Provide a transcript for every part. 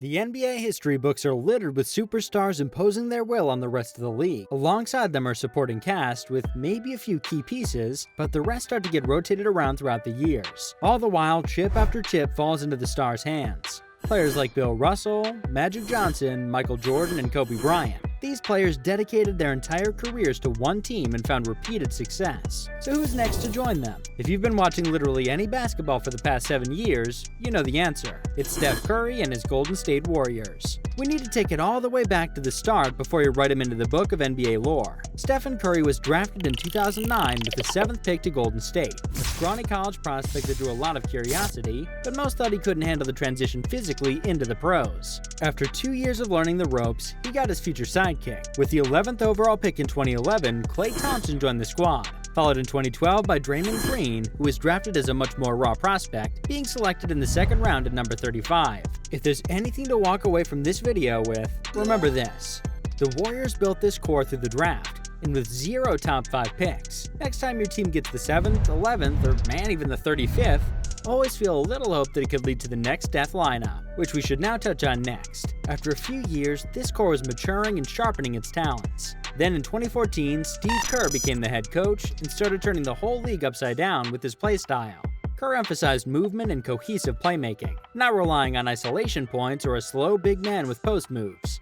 The NBA history books are littered with superstars imposing their will on the rest of the league. Alongside them are supporting cast with maybe a few key pieces, but the rest start to get rotated around throughout the years. All the while, chip after chip falls into the stars' hands. Players like Bill Russell, Magic Johnson, Michael Jordan, and Kobe Bryant. These players dedicated their entire careers to one team and found repeated success. So who's next to join them? If you've been watching literally any basketball for the past 7 years, you know the answer. It's Steph Curry and his Golden State Warriors. We need to take it all the way back to the start before you write him into the book of NBA lore. Stephen Curry was drafted in 2009 with the 7th pick to Golden State, a scrawny college prospect that drew a lot of curiosity, but most thought he couldn't handle the transition physically into the pros. After 2 years of learning the ropes, he got his future sidekick. With the 11th overall pick in 2011, Klay Thompson joined the squad, followed in 2012 by Draymond Green, who was drafted as a much more raw prospect, being selected in the second round at number 35. If there's anything to walk away from this video with, remember this. The Warriors built this core through the draft, and with 0 top 5 picks. Next time your team gets the 7th, 11th, or man, even the 35th, always feel a little hope that it could lead to the next death lineup, which we should now touch on next. After a few years, this core was maturing and sharpening its talents. Then in 2014, Steve Kerr became the head coach and started turning the whole league upside down with his play style. Kerr emphasized movement and cohesive playmaking, not relying on isolation points or a slow big man with post moves.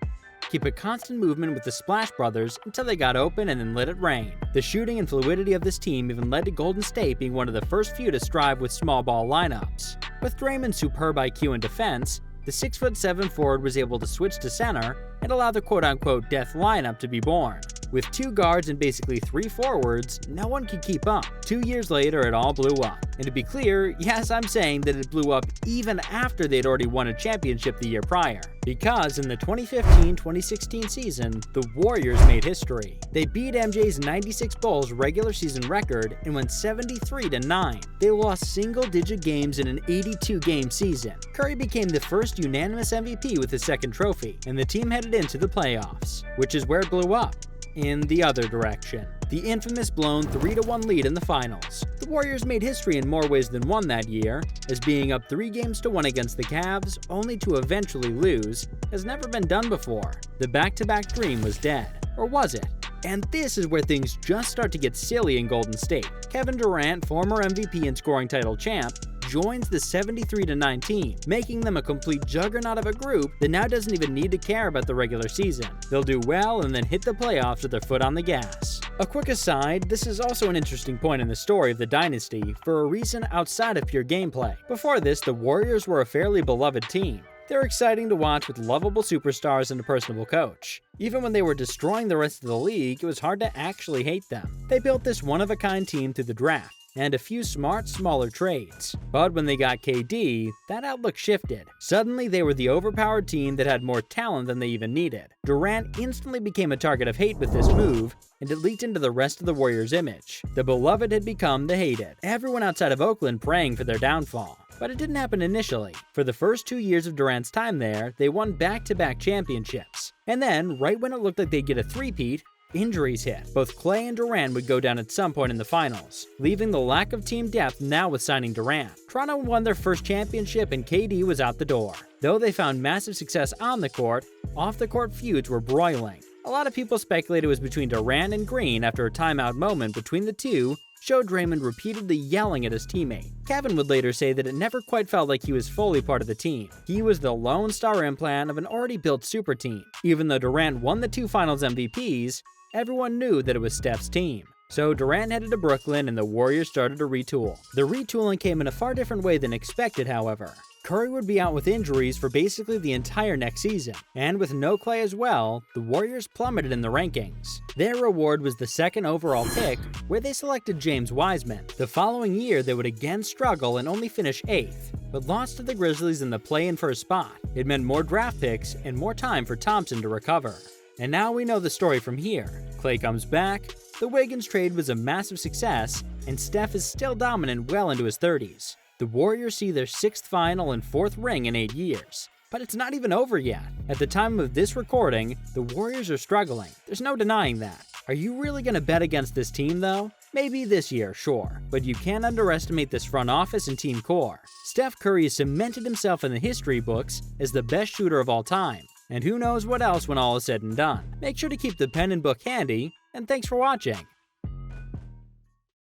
Keep a constant movement with the Splash Brothers until they got open and then let it rain. The shooting and fluidity of this team even led to Golden State being one of the first few to strive with small ball lineups. With Draymond's superb IQ in defense, the 6'7" forward was able to switch to center and allow the quote-unquote death lineup to be born. With 2 guards and basically 3 forwards, no one could keep up. 2 years later, it all blew up. And to be clear, yes, I'm saying that it blew up even after they'd already won a championship the year prior. Because in the 2015-2016 season, the Warriors made history. They beat MJ's 96 Bulls regular season record and went 73-9. They lost single-digit games in an 82-game season. Curry became the first unanimous MVP with his 2nd trophy, and the team headed into the playoffs, which is where it blew up. In the other direction. The infamous blown 3-1 lead in the finals. The Warriors made history in more ways than one that year, as being up 3-1 against the Cavs, only to eventually lose, has never been done before. The back-to-back dream was dead. Or was it? And this is where things just start to get silly in Golden State. Kevin Durant, former MVP and scoring title champ, joins the 73-9 team, making them a complete juggernaut of a group that now doesn't even need to care about the regular season. They'll do well and then hit the playoffs with their foot on the gas. A quick aside, this is also an interesting point in the story of the dynasty for a reason outside of pure gameplay. Before this, the Warriors were a fairly beloved team. They're exciting to watch with lovable superstars and a personable coach. Even when they were destroying the rest of the league, it was hard to actually hate them. They built this one-of-a-kind team through the draft, and a few smart, smaller trades. But when they got KD, that outlook shifted. Suddenly, they were the overpowered team that had more talent than they even needed. Durant instantly became a target of hate with this move, and it leaked into the rest of the Warriors' image. The beloved had become the hated, everyone outside of Oakland praying for their downfall. But it didn't happen initially. For the first 2 years of Durant's time there, they won back-to-back championships. And then, right when it looked like they'd get a three-peat, injuries hit. Both Klay and Durant would go down at some point in the finals, leaving the lack of team depth now with signing Durant. Toronto won their first championship and KD was out the door. Though they found massive success on the court, off-the-court feuds were broiling. A lot of people speculate it was between Durant and Green after a timeout moment between the two showed Draymond repeatedly yelling at his teammate. Kevin would later say that it never quite felt like he was fully part of the team. He was the lone star implant of an already built super team. Even though Durant won the 2 finals MVPs, everyone knew that it was Steph's team. So Durant headed to Brooklyn and the Warriors started to retool. The retooling came in a far different way than expected, however. Curry would be out with injuries for basically the entire next season, and with no Klay as well, the Warriors plummeted in the rankings. Their reward was the 2nd overall pick, where they selected James Wiseman. The following year, they would again struggle and only finish 8th, but lost to the Grizzlies in the play-in first spot. It meant more draft picks and more time for Thompson to recover. And now we know the story from here. Klay comes back, the Wiggins trade was a massive success, and Steph is still dominant well into his 30s. The Warriors see their 6th final and 4th ring in 8 years. But it's not even over yet. At the time of this recording, the Warriors are struggling. There's no denying that. Are you really going to bet against this team though? Maybe this year, sure, but you can't underestimate this front office and team core. Steph Curry has cemented himself in the history books as the best shooter of all time, and who knows what else when all is said and done. Make sure to keep the pen and book handy, and thanks for watching.